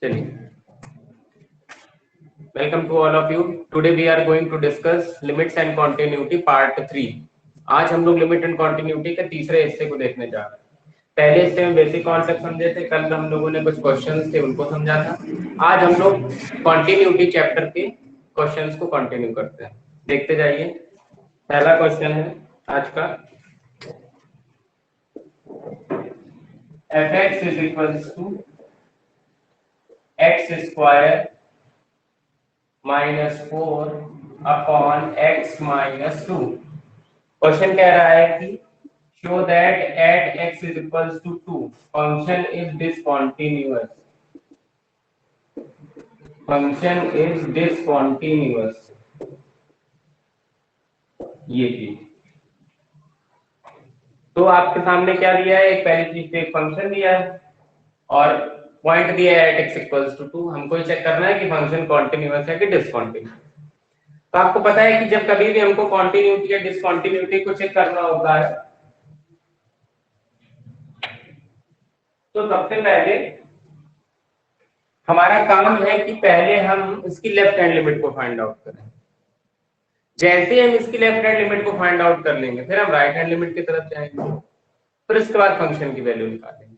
चलिए, welcome to all of you. Today we are going to discuss limits and continuity part 3। आज हम लोग limit and continuity के तीसरे हिस्से को देखने जा रहे हैं। पहले हिस्से में बेसिक कॉन्सेप्ट समझे थे, कल हम लोगों ने कुछ क्वेश्चंस थे उनको समझा था। आज हम लोग कॉन्टिन्यूटी चैप्टर के क्वेश्चंस को कंटिन्यू करते हैं। देखते जाइए। पहला क्वेश्चन है आज का, fx is equals to x square -4 upon x -2। Question कह रहा है कि show that at x is equals to 2 function is discontinuous. Function is discontinuous, ये चीज। तो आपके सामने क्या दिया है, एक पहली चीज एक फंक्शन दिया है और पॉइंट दिया है एट x इक्वल्स टू 2। हमको ये चेक करना है कि फंक्शन कॉन्टिन्यूअस है कि डिसकंटीन्यूअस। तो आपको पता है कि जब कभी भी हमको कॉन्टिन्यूटी या डिसकंटीन्यूटी को चेक करना होता है तो सबसे पहले हमारा काम है कि पहले हम इसकी लेफ्ट हैंड लिमिट को फाइंड आउट करें। जैसे हम इसकी लेफ्ट हैंड लिमिट को फाइंड आउट कर लेंगे फिर हम राइट हैंड लिमिट की तरफ जाएंगे, फिर उसके बाद फंक्शन की वैल्यू निकालेंगे।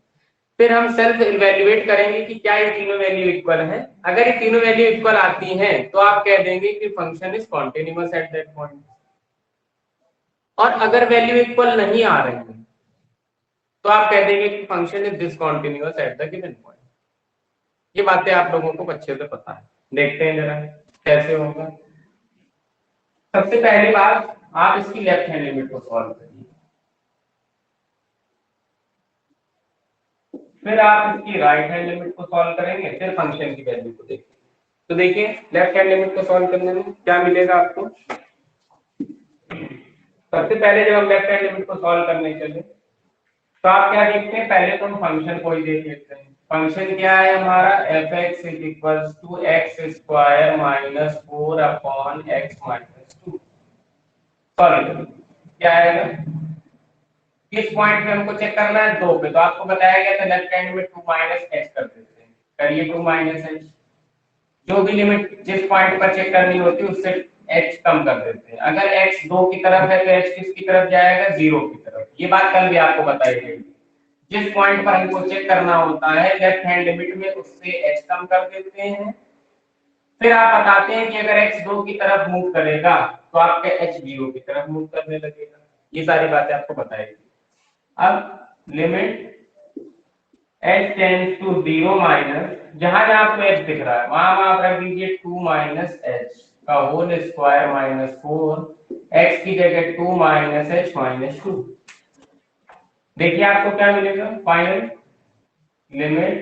फिर हम सेल्फ इवैल्यूएट करेंगे कि क्या ये तीनों वैल्यू इक्वल है। अगर ये तीनों वैल्यू इक्वल आती हैं तो आप कह देंगे कि function is continuous at that point. और अगर वैल्यू इक्वल नहीं आ रहे हैं तो आप कह देंगे कि function is discontinuous at the given point. ये बातें आप लोगों को अच्छे से पता है। देखते हैं जरा कैसे होगा। सबसे पहली बात, आप इसकी लेफ्ट हैंड लिमिट को सॉल्व करिए, फिर आप इसकी राइट हैंड लिमिट को सॉल्व करेंगे, फिर फंक्शन की वैल्यू को देखेंगे। तो देखिए लेफ्ट हैंड लिमिट को सॉल्व करने में क्या मिलेगा आपको। सबसे पहले जब हम लेफ्ट हैंड लिमिट को सॉल्व करने चले तो आप क्या देखते हैं, पहले तो हम फंक्शन को ही देख लेते हैं। फंक्शन क्या है हमारा, fx is equals to x square minus 4 upon x minus 2। Solve क्या आएगा, किस पॉइंट पे हमको चेक करना है, 2 पे। तो आपको बताया गया था लेफ्ट हैंड में 2 माइनस h कर देते हैं। करिए 2 माइनस h, जो भी लिमिट जिस पॉइंट पर चेक करनी होती है उससे h कम कर देते हैं। अगर x 2 की तरफ है तो h किसकी तरफ जाएगा, 0 की तरफ। ये बात कल भी आपको बताई गई। जिस पॉइंट पर हमको चेक करना होता है लेफ्ट हैंड लिमिट में उससे h कम कर देते हैं। फिर आप बताते हैं कि अगर x 2 की तरफ मूव करेगा तो आपका h 0 की तरफ मूव करने लगेगा। ये सारी बातें आपको बताएगी। अब limit h tends to 0 minus, जहां जहां आपको h दिख रहा है वहां आप रख दीजिए 2 माइनस h का होल स्क्वायर माइनस 4, x की जगह 2 माइनस h माइनस 2। देखिए आपको क्या मिलेगा, final limit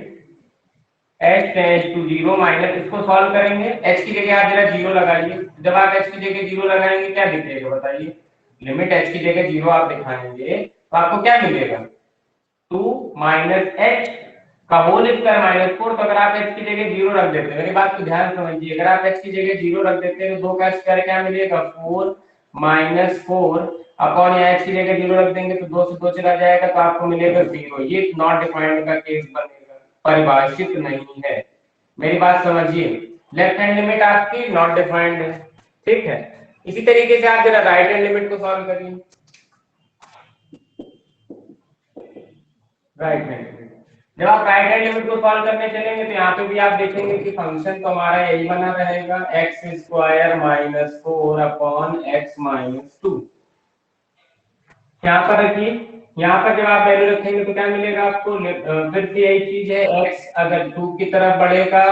h tends to 0 minus, इसको सॉल्व करेंगे, h की जगह आप जरा 0 लगाइए। जब आप h की जगह 0 लगाएंगे क्या दिखेगा बताइए, लिमिट h की जगह 0 आप दिखाएंगे तो आपको क्या मिलेगा, 2 माइनस h का होल स्क्वायर माइनस 4। तो अगर आप h की जगह 0 रख देते हैं, मेरी बात को ध्यान समझिए, अगर आप h की जगह 0 रख देते हैं तो 2 का स्क्वायर क्या मिलेगा, 4 माइनस 4 अपॉन, या h की जगह 0 रख देंगे तो 2 से 2 चला जाएगा तो आपको मिलेगा 0। ये नॉट डिफाइंड का केस बनेगा, परिभाषित नहीं है। मेरी बात समझिए, लेफ्ट हैंड लिमिट आपकी नॉट डिफाइंड है, ठीक है। इसी तरीके से आप जरा राइट हैंड लिमिट को सॉल्व करिए। राइट हैंड लिमिट, जब आप राइट हैंड लिमिट को सॉल्व करने चलेंगे तो यहाँ पे भी आप देखेंगे कि फंक्शन तो हमारा यही बना रहेगा, x square minus 4 upon x minus 2। यहाँ पर रखिए, यहाँ पर जब आप वैल्यू रखेंगे तो क्या मिलेगा आपको, फिर से यही चीज है, x अगर 2 की तरफ बढ़ेगा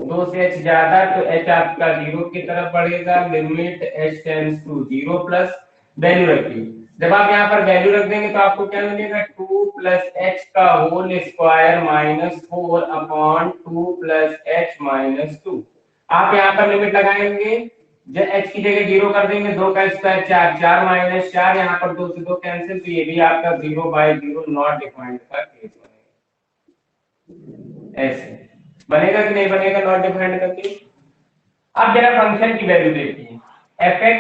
2 से h ज्यादा तो h आपका 0 की तरफ बढ़ेगा। Limit h tends to 0 plus value रखिए। जब आप यहाँ पर वैल्यू रख देंगे तो आपको क्या मिलेगा, 2 प्लस h का whole square minus 4 upon 2 plus h minus 2। आप यहाँ पर लिमिट लगाएंगे, जब h की जगह 0 कर देंगे, 2 का स्क्वायर 4, 4 माइनस 4, यहाँ पर 2 से 2 कैंसिल, तो ये भी आपका 0 बाय 0 नॉट डिफाइंड का केस बनेगा। ऐसे बनेगा कि नहीं बनेगा नॉट डिफाइंड का केस। अब जरा फंक्शन की वैल्यू देखिए, fx,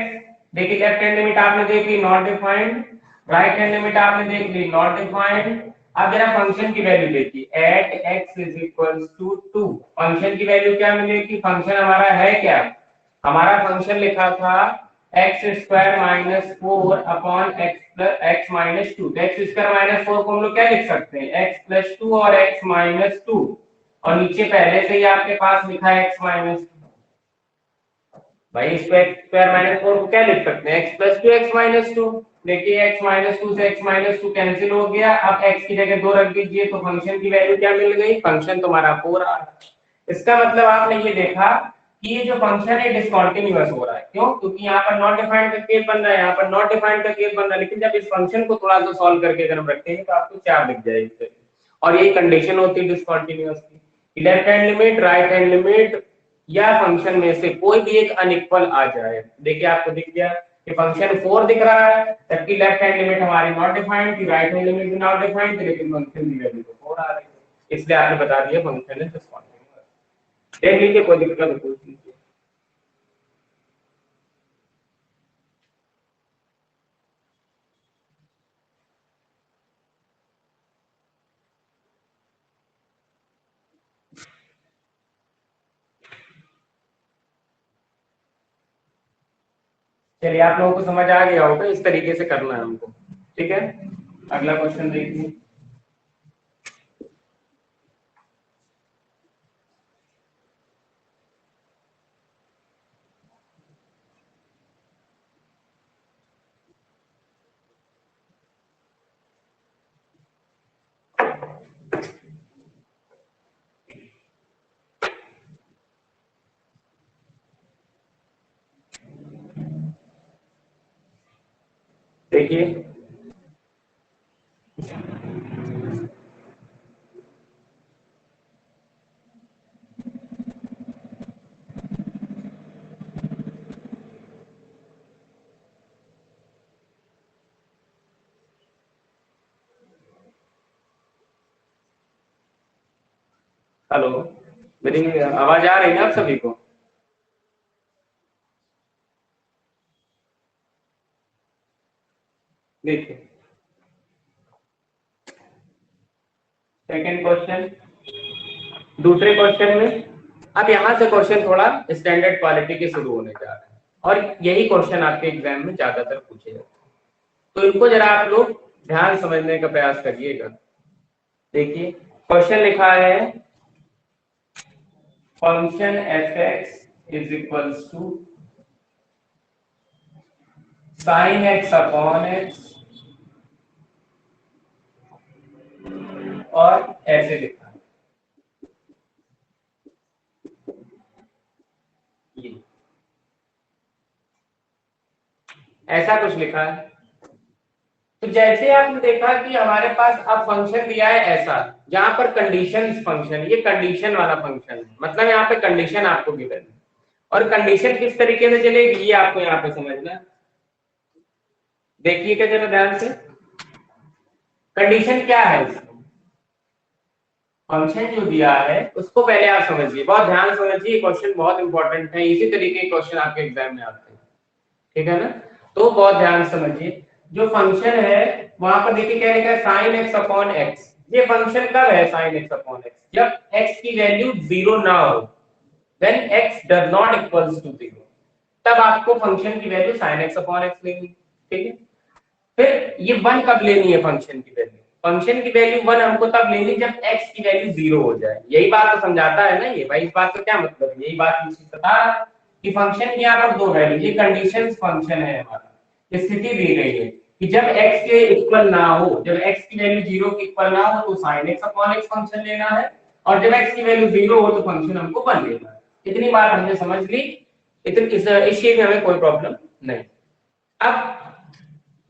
देखिए लेफ्ट हैंड लिमिट आपने देख ली not defined, right hand limit आपने देख ली नॉट डिफाइंड, अब जरा फंक्शन की वैल्यू देखिए, at X is equals to 2, function की वैल्यू क्या मिलेगी? फंक्शन हमारा है क्या? हमारा फंक्शन लिखा था x square minus 4 upon x minus 2। तो एक्स स्क्वायर माइनस 4 को हम लोग क्या लिख सकते हैं? एक्स प्लस 2 और एक्स माइनस 2, और नीचे पहले से ही आपके पास लिखा है एक्स माइनस। भाई इसको एक्स स्क्वायर माइनस 4 को क्या लिख सकते हैं? X plus 2 x minus 2। देखिए एक्स माइनस 2 से एक्स माइनस 2 कैंसिल हो गया, अब एक्स की जगह 2 रख दीजिए, तो फंक्शन की वैल्यू क्या मिल गई? फंक्शन तुम्हारा 4 आ रहा है। इसका मतलब आपने ये देखा कि ये जो फंक्शन है डिसकंटीन्यूअस हो रहा है। क्यों? क्योंकि यहाँ पर नॉट डिफाइंड का केस बन रहा है, यहाँ पर नॉट डिफाइंड का केस बन रहा है, लेकिन जब इस फंक्शन को थोड़ा सा सॉल्व करके अगर हम रखेंगे तो आपको 4 दिख जाएगी। और यही कंडीशन होती है डिसकंटीन्यूअस की, left hand limit, right hand limit या फंक्शन में से कोई भी एक अनइक्वल आ जाए। देखिए आपको दिख गया कि फंक्शन 4 दिख रहा है, जबकि लेफ्ट हैंड लिमिट हमारी नॉट डिफाइंड थी, राइट हैंड लिमिट भी नॉट डिफाइंड थी, लेकिन फंक्शन की वैल्यू तो 4 आ रही है, इसलिए आपने बता दिया फंक्शन है डिसकंटीन्यूअस। देख लीजिए, कोई दिक्कत नहीं, पूछ लीजिए। चलिए आप लोगों को समझ आ गया होगा, इस तरीके से करना है हमको। ठीक है, अगला क्वेश्चन देखिए। देखिए हेलो, मेरी आवाज आ रही है ना आप सभी को? देखिए सेकंड क्वेश्चन, दूसरे क्वेश्चन में अब यहाँ से क्वेश्चन थोड़ा स्टैंडर्ड क्वालिटी के शुरू होने जा रहे हैं, और यही क्वेश्चन आपके एग्जाम में ज्यादातर पूछे जाते हैं, तो इनको जरा आप लोग ध्यान समझने का प्रयास करिएगा। देखिए क्वेश्चन लिखा है function F X is equals to sine X upon X, और ऐसे लिखा है ये, ऐसा कुछ लिखा है। तो जैसे आपने देखा कि हमारे पास अब फंक्शन दिया है ऐसा, जहां पर कंडीशंस फंक्शन, ये कंडीशन वाला फंक्शन है, मतलब यहाँ पे कंडीशन आपको गिवन है, और कंडीशन किस तरीके से चलेगी ये आपको यहाँ पे समझना है। देखिए क्या जरा ध्यान से, कंडीशन क्या है इसमें? फंक्शन जो दिया है उसको पहले आप समझिए, बहुत ध्यान से समझिए, क्वेश्चन बहुत इंपॉर्टेंट है, इसी तरीके के क्वेश्चन आपके एग्जाम में आते हैं, ठीक है ना? तो बहुत ध्यान से समझिए, जो फंक्शन है वहां पर देखिए क्या लिखा है, साइन एक्स अपॉन एक्स। ये फंक्शन कब है साइन एक्स अपॉन एक्स? जब एक्स की वैल्यू 0 ना हो, when X does not equals to 0, तब आपको फंक्शन की value sine X upon X लेनी, ठीक है? फिर ये 1 कब लेनी है फंक्शन की वैल्यू? फंक्शन की वैल्यू 1 हमको तब लेनी जब x की वैल्यू 0 हो जाए। यही बात तो समझाता है ना ये भाई, इस बात का क्या मतलब है? यही बात मुझे बता रहा है कि फंक्शन की यहाँ पर 2 वैल्यू, ये कंडीशंस फंक्शन है हमारा, स्थिति दी गई है कि जब x के इक्वल ना हो, जब x की वैल्यू 0 के इक्वल ना हो तो sin x upon x function लेना है, और जब x की वैल्यू 0 हो तो फंक्शन हमको 1 लेना है। इतनी बात हमने समझ ली, इस चीज में हमें कोई प्रॉब्लम नहीं। अब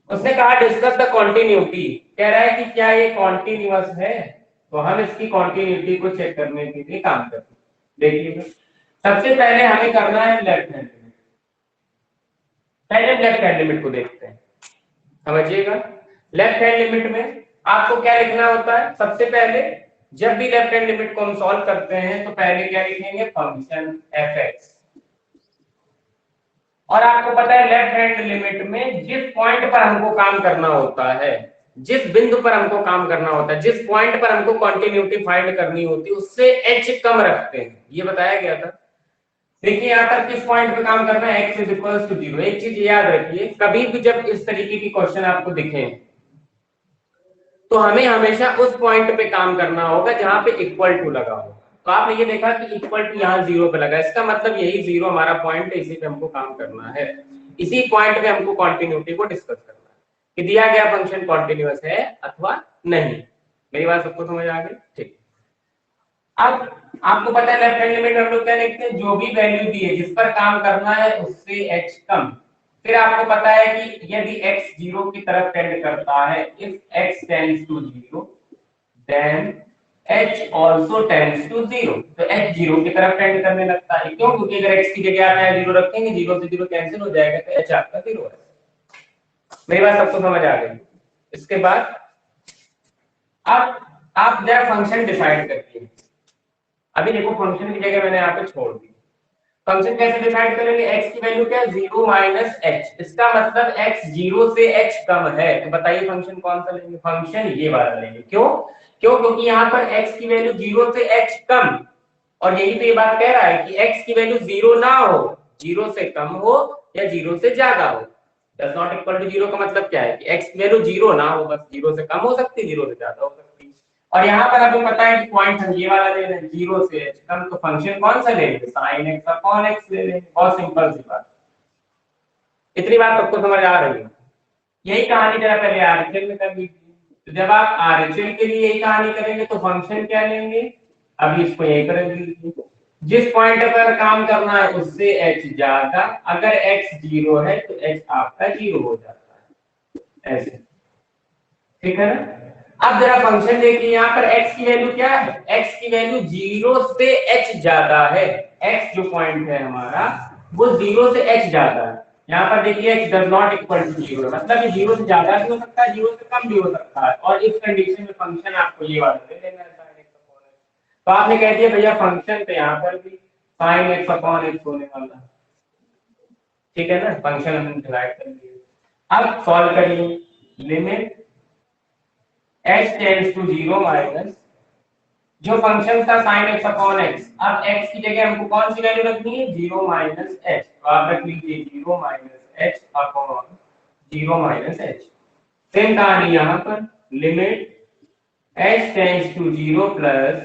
उसने कहा डिस्कस द कॉन्टिन्यूटी, कह रहा है कि क्या ये कॉन्टिन्यूअस है, तो हम इसकी कॉन्टिन्यूटी को चेक करने के लिए काम करते हैं। देखिएगा सबसे पहले हमें करना है लेफ्ट हैंड लिमिट, पहले लेफ्ट हैंड लिमिट को देखते हैं, समझिएगा। लेफ्ट हैंड लिमिट में आपको क्या लिखना होता है? सबसे पहले जब भी लेफ्ट हैंड लिमिट को हम सॉल्व करते हैं तो पहले क्या लिखेंगे? Function F x. और आपको पता है लेफ्ट हैंड लिमिट में जिस पॉइंट पर हमको काम करना होता है जिस बिंदु पर हमको काम करना होता है, जिस पॉइंट पर हमको कंटिन्यूटी फाइंड करनी होती है, उससे h कम रखते हैं, ये बताया गया था। देखिए यहाँ पर किस पॉइंट पे काम करना है, x इज इक्वल टू 0। एक चीज याद रखिए, कभी भी जब इस तरीके की क्वेश्चन आपको दिखे तो हमें हमेशा उस पॉइंट पे काम करना होगा जहां पे इक्वल टू लगा हो। तो आपने ये देखा कि इक्वल टू यहाँ 0 पे लगा, इसका मतलब यही 0 हमारा पॉइंट है, इसी पे हमको काम करना है, इसी पॉइंट पे हमको कंटिन्यूटी को डिस्कस करना है कि दिया गया फंक्शन कॉन्टिन्यूअस है अथवा नहीं। मेरी बात सबको समझ आ गई? ठीक। अब आपको पता है लेफ्ट हैंड लिमिट हम लोग क्या लिखते हैं, जो भी वैल्यू दी है जिस पर काम करना है उससे h कम। फिर आपको पता है कि यदि x 0 की तरफ टेंड करता है, if x tends to 0 then h also tends to 0, तो h 0 की तरफ टेंड करने लगता है। क्यों? क्योंकि अगर x की जगह आप 0 रखेंगे, 0 से 0 कैंसिल हो जाएगा, तो h आपका 0 है। मेरी बात सबको समझ आ गई? इसके बाद अब आप जरा फंक्शन डिसाइड करिए। अभी देखो फंक्शन की जगह मैंने यहाँ पे छोड़ दी। फंक्शन कैसे डिसाइड करेंगे, x की वैल्यू क्या है, 0 माइनस h। इसका मतलब x 0 से h कम है, तो बताइए फंक्शन कौन सा लेंगे? फंक्शन ये वाला लेंगे। क्यों? क्योंकि यहाँ पर x की वैल्यू 0 से h कम, और यही तो ये बात कह रहा है कि x की वैल्यू 0 ना हो, 0 से कम हो या 0 से ज्यादा हो। डज नॉट इक्वल टू 0 का मतलब क्या है कि x की वैल्यू 0 ना हो, बस 0 से कम हो सकती है, 0 से ज्यादा हो सकती है। और यहाँ पर हमें पता है कि पॉइंट हम ये वाला ले रहे हैं, 0 से h कम, तो फंक्शन कौन सा लेंगे, sin x अपॉन x ले लेंगे। बहुत सिंपल सी बात। इतनी बात सबको समझ आ रही है? यही कहानी जरा पहले आरएचएल में कर लीजिए। तो जब आप आरएचएल के लिए यही कहानी करेंगे तो फंक्शन क्या लेंगे, अभी इसको यही कर लीजिए, जिस पॉइंट पर काम करना है उससे h ज्यादा, अगर x 0 है तो h आपका 0 हो जाता है, ऐसे। ठीक है ना? अब जरा फंक्शन देखिए, यहाँ पर x की वैल्यू क्या है, x की वैल्यू 0 से h ज्यादा है। x जो पॉइंट है हमारा वो 0 से h ज्यादा है। यहाँ पर देखिए x does not equal to 0, मतलब ये 0 से ज्यादा भी हो सकता है, 0 से कम भी हो सकता है, और इस कंडीशन में फंक्शन आपको ये वाला ले लेना है, sin x अपॉन x। तो आपने कह दिया भैया फंक्शन तो यहाँ पर भी sin x अपॉन x होने वाला है। ठीक है ना? फंक्शन हमने डिराइव कर लिया। अब सॉल्व करिए, limit h tends to 0 minus जो फंक्शन था sin x अपॉन x, अब x की जगह हमको कौन सी वैल्यू रखनी है, 0 माइनस h, तो आप रख लीजिए 0 minus h upon 0 minus h। Same कहानी यहाँ पर, limit h tends to 0 plus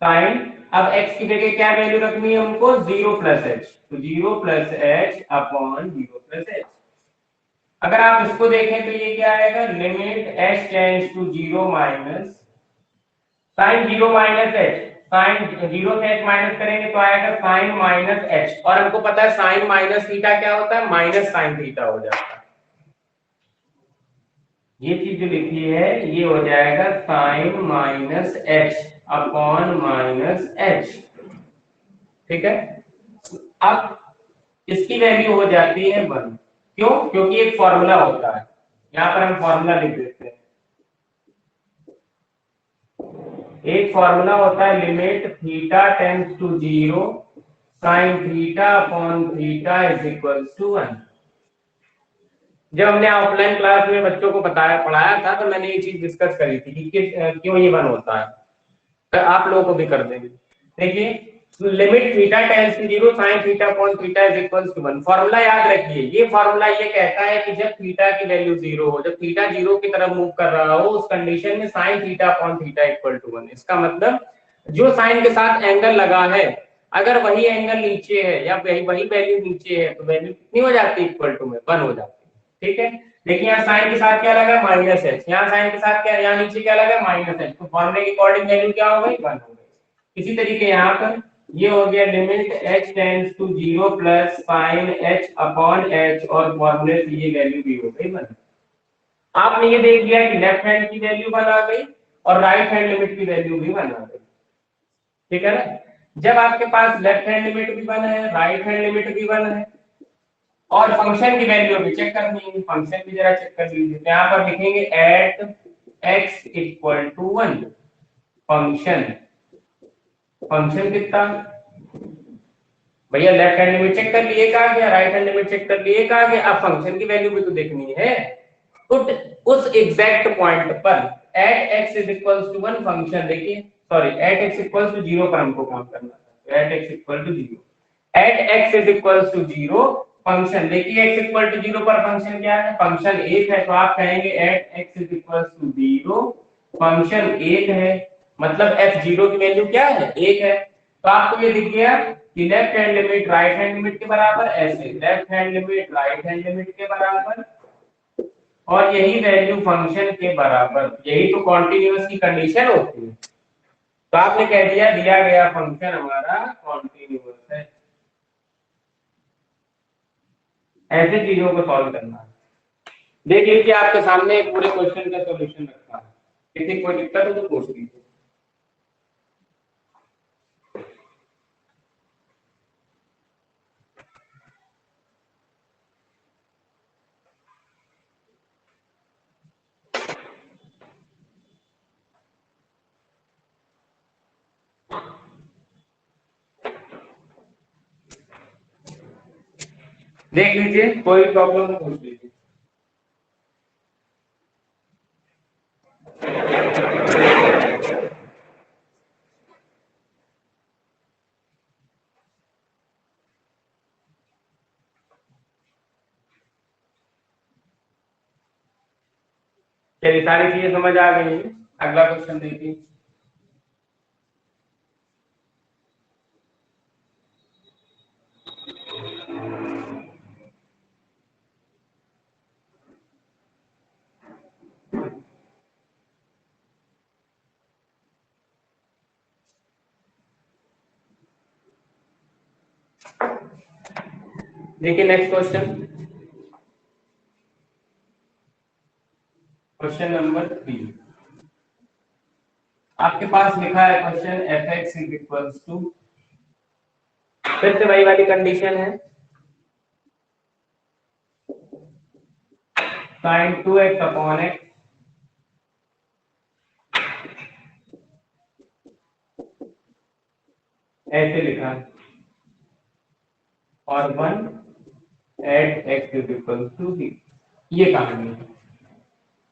sin, अब x की जगह क्या वैल्यू रखनी है हमको, 0 प्लस h, तो 0 plus h upon 0 plus h। अगर आप इसको देखें तो ये क्या आएगा, limit h tends to 0 minus sine 0 minus h, sine 0 से h माइनस करेंगे तो आएगा साइन माइनस h, और हमको पता है साइन माइनस थीटा क्या होता है, माइनस साइन थीटा हो जाता है। ये चीज जो लिखी है ये हो जाएगा sine minus h upon minus h। ठीक है? अब इसकी वैल्यू हो जाती है 1। क्यों? क्योंकि एक फॉर्मूला होता है, यहाँ पर हम फॉर्मूला लिख देते हैं। एक फॉर्मूला होता है, limit theta tends to 0 sine theta upon theta is equal to 1। जब हमने ऑफलाइन क्लास में बच्चों को बताया पढ़ाया था तो मैंने ये चीज डिस्कस करी थी कि क्यों ये 1 होता है, तो आप लोगों को भी कर देंगे। देखिए, limit theta tends to 0 sin theta upon theta is equal to 1। Formula याद रखिए, ये फॉर्मूला ये कहता है कि जब थीटा की वैल्यू 0 हो, जब थीटा 0 की तरफ मूव कर रहा हो, उस कंडीशन में sin theta upon theta equal to 1। इसका मतलब जो साइन के साथ एंगल लगा है, अगर वही एंगल नीचे है या वही वैल्यू नीचे है तो वैल्यू कितनी हो जाती है, इक्वल टू में 1 हो जाती है। ठीक है? देखिए यहाँ साइन के साथ क्या लगा, माइनस h, यहाँ साइन के साथ क्या, यहाँ नीचे क्या लगा, माइनस h, तो फॉर्मूले के अकॉर्डिंग वैल्यू क्या हो गई, 1 हो गई। इसी तरीके यहाँ पर ये हो गया limit h tends to 0 plus sine h upon h, और फॉर्मूले से ये वैल्यू भी हो गई 1। आपने ये देख लिया कि लेफ्ट हैंड की वैल्यू 1 आ गई और राइट हैंड लिमिट की वैल्यू भी 1 आ गई। ठीक है ना? जब आपके पास लेफ्ट हैंड लिमिट भी 1 है, राइट हैंड लिमिट भी 1 है, और फंक्शन की वैल्यू भी चेक करनी है, फंक्शन भी जरा चेक कर लीजिए। तो यहाँ पर लिखेंगे at x equal to 1, function function कितना, भैया लेफ्ट हैंड लिमिट चेक कर लिए, कहा गया राइट हैंड लिमिट चेक कर लिए, कहा गया, अब फंक्शन की वैल्यू भी तो देखनी है। उट उस एग्जैक्ट पॉइंट पर at X is equals to 1 function, देखिए sorry at x equals to 0 पर हमको काम करना था, at X equal to 0, at X is equals to 0 function, देखिए एक्स इक्वल टू 0 पर फंक्शन क्या है, फंक्शन 1 है, तो आप कहेंगे at X is equals to 0 function 1 है, मतलब f0 की वैल्यू क्या है 1 है। तो आपको ये दिख गया कि left hand limit right hand limit के बराबर, ऐसे left hand limit right hand limit के बराबर और यही वैल्यू फंक्शन के बराबर, यही तो कॉन्टिन्यूअस की कंडीशन होती है। तो आपने कह दिया दिया गया फंक्शन हमारा कॉन्टिन्यूअस है। ऐसे चीजों को सॉल्व करना है। देख लीजिए आपके सामने पूरे क्वेश्चन का सॉल्यूशन रखा है, किसी कोई दिक्कत हो तो पूछ लीजिए। देख लीजिए कोई प्रॉब्लम हो पूछ लीजिए। चलिए सारी चीजें समझ आ गई है, अगला क्वेश्चन देखिए। देखिए नेक्स्ट क्वेश्चन, क्वेश्चन नंबर 3 आपके पास लिखा है question F X is equals to, फिर से वही वाली कंडीशन है sin 2x अपॉन x, ऐसे लिखा और 1 at x is equals to 0, ये कहानी है।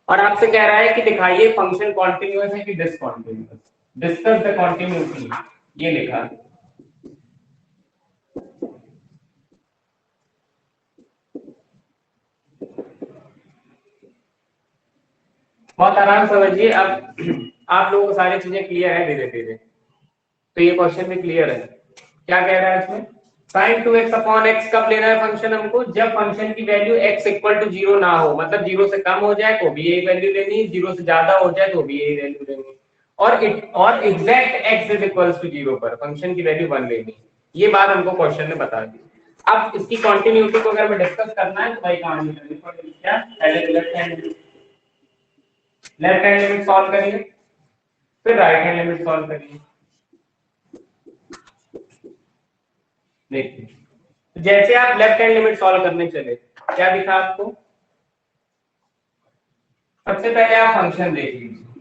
और आपसे कह रहा है कि दिखाइए फंक्शन कॉन्टिन्यूअस है कि डिसकंटिन्यूअस, डिस्कस द कॉन्टिन्यूटी, ये लिखा है। बहुत आराम समझिए। अब आप लोगों को सारी चीजें क्लियर है धीरे धीरे, तो ये क्वेश्चन भी क्लियर है। क्या कह रहा है इसमें, sin 2x अपॉन x कब लेना है फंक्शन हमको, जब फंक्शन की वैल्यू x इक्वल टू 0 ना हो, मतलब 0 से कम हो जाए तो भी यही वैल्यू लेनी है, 0 से ज्यादा हो जाए तो भी यही वैल्यू लेनी है, और exact x is equals to 0 पर फंक्शन की वैल्यू 1 लेनी है। ये बात हमको क्वेश्चन ने बता दी। अब इसकी कंटिन्यूटी को अगर मैं डिस्कस करना है तो भाई कहानी करनी पड़ेगी, क्या पहले लेफ्ट हैंड लिमिट सॉल्व करिए, फिर राइट हैंड लिमिट सॉल्व करिए। देखिए तो जैसे आप लेफ्ट हैंड लिमिट सॉल्व करने चले, क्या दिखा आपको, सबसे पहले आप फंक्शन देख लीजिए।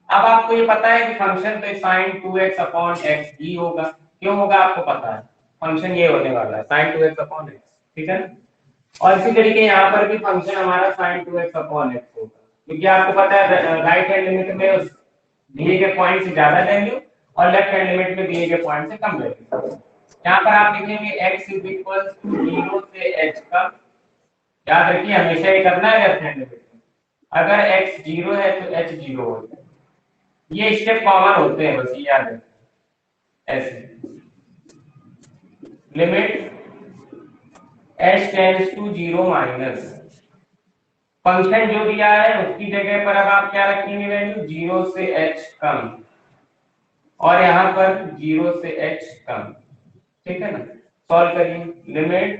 अब आपको ये पता है कि फंक्शन पे sin 2x अपॉन x ही होगा, क्यों होगा आपको पता है, फंक्शन ये होने वाला है sin 2x अपॉन x, ठीक है। और इसी तरीके यहाँ पर भी फंक्शन हमारा sin 2x अपॉन x होगा, क्योंकि आपको पता है राइट हैंड लिमिट में उस दिए गए पॉइंट से ज्यादा वैल्यू और लेफ्ट हैंड लिमिट में दिए गए पॉइंट से कम वैल्यू। यहाँ पर आप लिखेंगे x इज इक्वल टू 0 से h का, याद रखिए हमेशा ये करना है लेफ्ट हैंड लिमिट में, अगर x 0 है तो h 0 हो जाए, ये स्टेप कॉमन होते हैं बस ये याद रखिए। ऐसे limit h tends to 0 minus, function जो दिया है उसकी जगह पर अब आप क्या रखेंगे वैल्यू 0 से h कम, और यहाँ पर 0 से h कम, ठीक है ना। सॉल्व करिए, limit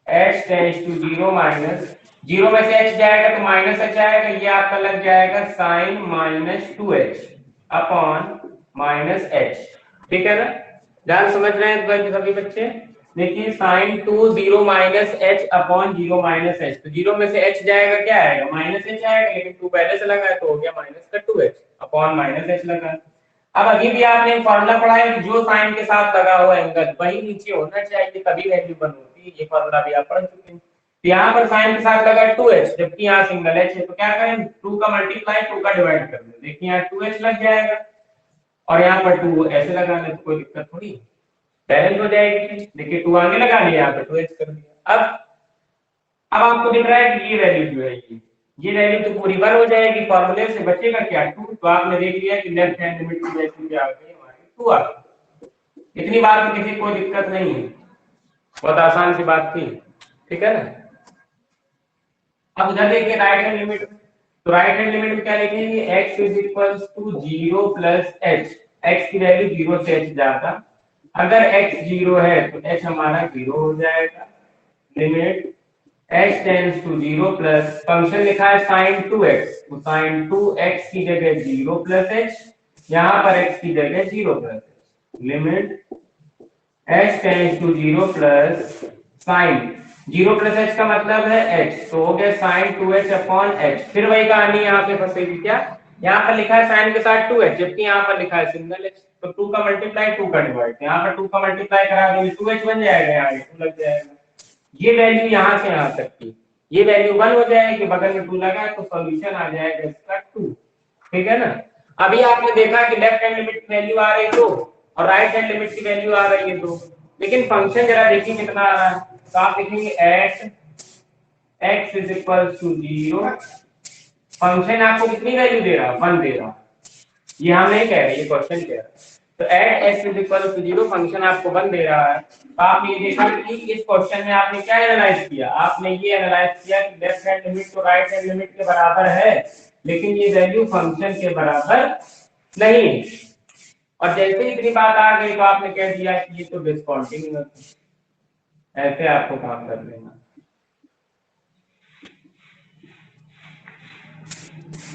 h tends to 0 minus, 0 में से h जाएगा तो माइनस h आएगा, ये आपका लग जाएगा sine minus 2h upon minus h, ठीक है ना। ध्यान समझ रहे हैं सभी बच्चे। देखिए sine 2 0 minus h upon 0 minus h, तो 0 में से h जाएगा क्या आएगा माइनस h आएगा, लेकिन 2 पहले से लगा है तो हो गया माइनस का 2h अपॉन माइनस h लगा। अब अभी भी आपने फॉर्मूला पढ़ा है कि जो साइन के साथ लगा हुआ एंगल वही नीचे होना चाहिए तभी वैल्यू बन होती है, ये फॉर्मूला भी आप पढ़ चुके हैं। तो यहाँ पर साइन के साथ लगा 2h, जबकि यहाँ सिंगल h है, तो क्या करें, 2 का मल्टीप्लाई 2 का डिवाइड कर दें। देखिए यहाँ 2h लग जाएगा और यहाँ पर 2 ऐसे लगाने तो कोई दिक्कत थोड़ी, बैलेंस हो जाएगी। देखिए 2 आगे लगा लिया, यहाँ पर 2h कर दिया। अब आपको दिख रहा है कि ये वैल्यू जो है ये वैल्यू तो पूरी 1 हो जाएगी, फॉर्मूले से बचेगा क्या 2। तो आपने देख लिया कि लेफ्ट हैंड लिमिट की वैल्यू क्या आ गई हमारी 2 आ गई। इतनी बात में किसी कोई दिक्कत नहीं है, बहुत आसान सी बात थी, ठीक है ना। अब उधर देखिए राइट हैंड लिमिट, तो राइट हैंड लिमिट में क्या लिखेंगे, x is equals to 0 plus h, x की वैल्यू 0 से h जाता, अगर x 0 है तो h हमारा 0 हो जाएगा। Limit h tends to 0 plus function लिखा है sin 2x, तो sin 2x की जगह 0 प्लस h, यहाँ पर x की जगह 0 plus h। Limit h tends to 0 plus sin 0 plus h का मतलब है h, तो हो गया sin 2h अपॉन h। फिर वही कहानी यहाँ पे फंसेगी, क्या यहाँ पर लिखा है sin के साथ 2h, जबकि यहाँ पर लिखा है सिंगल h, तो 2 का मल्टीप्लाई 2 का डिवाइड, यहाँ पर 2 का मल्टीप्लाई करा देंगे 2h बन जाएगा, यहाँ 2 लग जाएगा। ये वैल्यू यहाँ से यहाँ तक की ये वैल्यू 1 हो जाएगी, बगल में 2 लगा तो सॉल्यूशन आ जाएगा इसका 2, ठीक है ना। अभी आपने देखा कि लेफ्ट हैंड लिमिट की वैल्यू आ रही है 2 और राइट हैंड लिमिट की वैल्यू आ रही है 2, लेकिन फंक्शन जरा देखिए कितना आ रहा है। तो आप लिखेंगे at x is equal to 0, function आपको कितनी वैल्यू दे रहा है 1 दे रहा है, ये हम नहीं कह रहे, ये क्वेश्चन कह रहा है। तो at x is equal to 0, function आपको 1 दे रहा है। तो आपने ये देखा कि इस क्वेश्चन में आपने क्या एनालाइज किया, आपने ये एनालाइज किया कि लेफ्ट हैंड लिमिट तो राइट हैंड लिमिट के बराबर है, लेकिन ये वैल्यू फंक्शन के बराबर नहीं है। और जैसे इतनी बात आ गई तो आपने कह दिया कि ये तो डिस्कंटिन्यूअस है, ऐसे आपको काम कर लेना।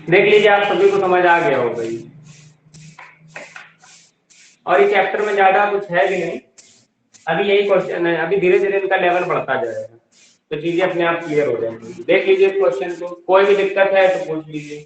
देख लीजिए आप सभी को समझ आ गया होगा ये, और इस चैप्टर में ज्यादा कुछ है भी नहीं, अभी यही क्वेश्चन है, अभी धीरे धीरे इनका लेवल बढ़ता जाएगा तो चीजें अपने आप क्लियर हो जाएंगी। देख लीजिए क्वेश्चन को, कोई भी दिक्कत है तो पूछ लीजिए।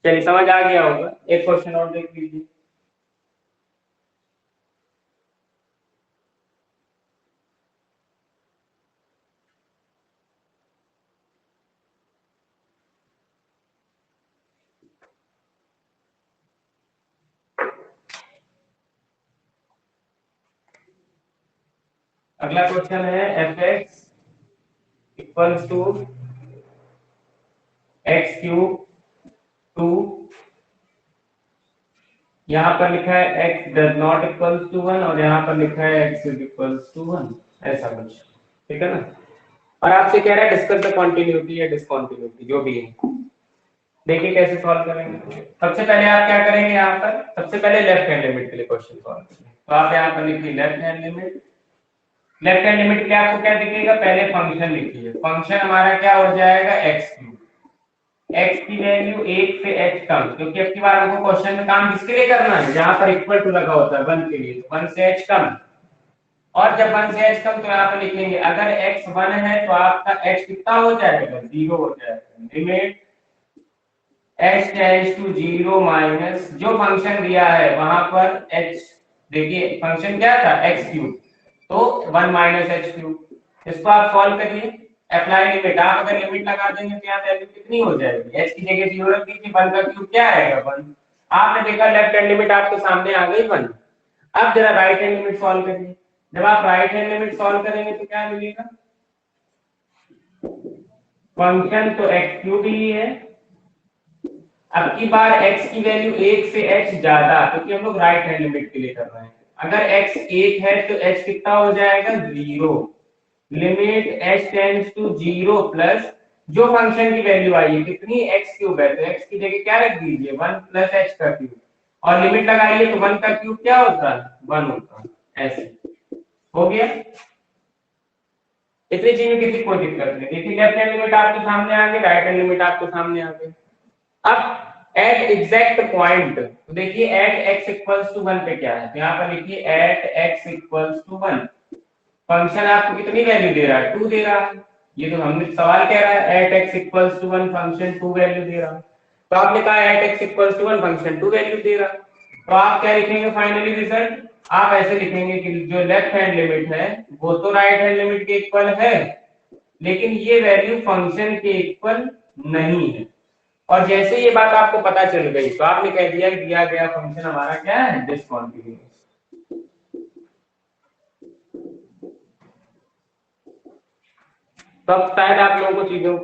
चलिए समझ आ गया होगा, एक क्वेश्चन और देख लीजिए। अगला क्वेश्चन है fx equals to x cube 2, यहाँ पर लिखा है x does not equals to 1 और यहाँ पर लिखा है x इज इक्वल्स टू 1, ऐसा कुछ, ठीक है ना। और आपसे कह रहा है डिस्कस द कंटिन्यूटी या डिसकंटिन्यूटी जो भी है। देखिए कैसे सॉल्व करेंगे। सबसे पहले आप क्या करेंगे, यहाँ पर सबसे पहले लेफ्ट हैंड लिमिट के लिए क्वेश्चन सॉल्व करेंगे। तो आप यहाँ पर लिखिए left hand limit, left hand limit के आपको क्या दिखेगा, पहले फंक्शन लिखिए, फंक्शन हमारा क्या हो जाएगा x क्यूब, x की वैल्यू 1 से h कम, क्योंकि अब की बार हमको क्वेश्चन में काम किसके लिए करना है, जहां पर इक्वल टू लगा होता है 1 के लिए, 1 से h कम। और जब 1 से h कम तो यहाँ पे लिखेंगे अगर x 1 है तो आपका h कितना हो जाएगा, 0 हो जाएगा। Limit h tends to 0 minus जो फंक्शन दिया है वहां पर h, देखिए फंक्शन क्या था x क्यूब, तो 1 माइनस h क्यूब, इसको आप सॉल्व करिए। अप्लाई लिमिट, आप अगर लिमिट लगा देंगे तो यहाँ वैल्यू कितनी हो जाएगी, h की जगह 0 रख दीजिए, 1 का क्यूब क्या आएगा 1। आपने देखा लेफ्ट हैंड लिमिट आपके सामने आ गई 1। अब जरा राइट हैंड लिमिट सॉल्व करिए, जब आप राइट हैंड लिमिट सॉल्व करेंगे तो क्या मिलेगा, फंक्शन तो x क्यूब ही है, अब की बार x की वैल्यू 1 से h ज्यादा, क्योंकि हम लोग राइट हैंड लिमिट के लिए कर रहे हैं। अगर x 1 है तो h कितना हो जाएगा 0। Limit h tends to 0 plus जो फंक्शन की वैल्यू आई है कितनी x क्यूब है, तो x की जगह क्या रख दीजिए 1 प्लस h का क्यूब, और लिमिट लगाइए तो 1 का क्यूब क्या होता है 1 होता है, ऐसे। हो गया, इतनी चीज में किसी कोई दिक्कत नहीं। देखिए लेफ्ट हैंड लिमिट आपके सामने आ गई, राइट हैंड लिमिट आपके सामने आ गई। अब एट एग्जैक्ट पॉइंट, तो देखिए एट एक्स इक्वल्स टू 1 पे क्या है, तो यहाँ पर लिखिए at x equals to 1, function आपको कितनी वैल्यू दे रहा है, 2 दे रहा है। ये तो हमने सवाल कह रहा है at x equals to 1 function 2 value दे रहा है, तो आपने कहा at x equals to 1 function 2 value दे रहा है, तो आप क्या लिखेंगे फाइनली रिजल्ट, आप ऐसे लिखेंगे कि जो लेफ्ट हैंड लिमिट है वो तो राइट हैंड लिमिट के इक्वल है, लेकिन ये वैल्यू फंक्शन के इक्वल नहीं है। और जैसे ये बात आपको पता चल गई तो आपने कह दिया कि दिया गया फंक्शन हमारा क्या है, डिसकंटीन्यूअस। तो अब शायद आप लोगों को चीजों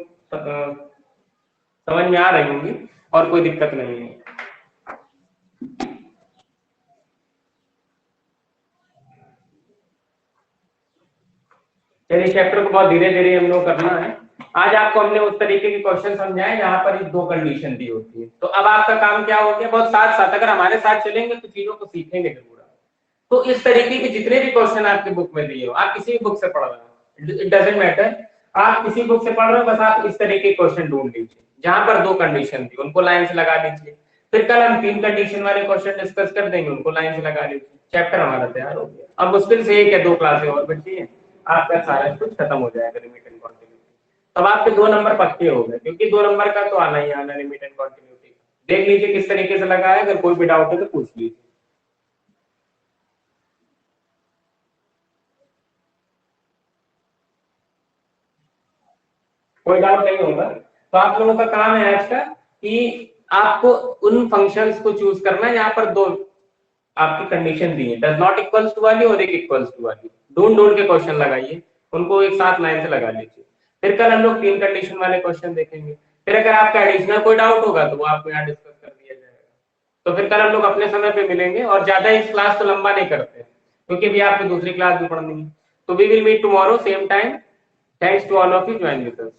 समझ में आ रही होंगी और कोई दिक्कत नहीं है। चलिए चैप्टर को बहुत धीरे धीरे हम लोग करना है। आज आपको हमने उस तरीके के क्वेश्चन समझाए जहां पर इस 2 कंडीशन दी होती है। तो अब आपका काम क्या हो गया, बहुत साथ साथ अगर हमारे साथ चलेंगे तो चीजों को सीखेंगे जरूर। तो इस तरीके के जितने भी क्वेश्चन आपके बुक में दिए हो, आप किसी भी बुक से पढ़ रहे हो, इट डजंट मैटर, आप किसी बुक से पढ़ रहे हो, बस आप इस तरीके के क्वेश्चन ढूंढ लीजिए जहां पर 2 कंडीशन थी, उनको लाइन से लगा लीजिए। फिर कल हम 3 कंडीशन वाले क्वेश्चन डिस्कस कर देंगे, उनको लाइन से लगा लीजिए, चैप्टर हमारा तैयार हो गया। अब मुश्किल से 1 या 2 क्लासें और बची है, आपका सारा कुछ खत्म हो जाएगा लिमिट एंड कंटिन्यूटी। तब आपके 2 नंबर पक्के हो गए, क्योंकि 2 नंबर का तो आना ही आना लिमिट एंड कंटिन्यूटी। देख लीजिए किस तरीके से लगा है, अगर कोई भी डाउट है तो पूछ लीजिए। कोई डाउट नहीं होगा तो आप लोगों का काम है आज का कि आपको उन फंक्शंस को चूज करना है जहां पर 2 आपकी कंडीशन दी है, डज नॉट इक्वल्स टू वाली और एक इक्वल्स टू वाली, ढूंढ ढूंढ के क्वेश्चन लगाइए, उनको एक साथ लाइन से लगा लीजिए। फिर कल हम लोग 3 कंडीशन वाले क्वेश्चन देखेंगे। फिर अगर आपका एडिशनल कोई डाउट होगा तो वो आपको यहाँ डिस्कस कर दिया जाएगा। तो फिर कल हम लोग अपने समय पे मिलेंगे, और ज्यादा इस क्लास को लंबा नहीं करते क्योंकि अभी आपको दूसरी क्लास भी पढ़नी है। तो we will meet tomorrow same time. Thanks to all of you join with us.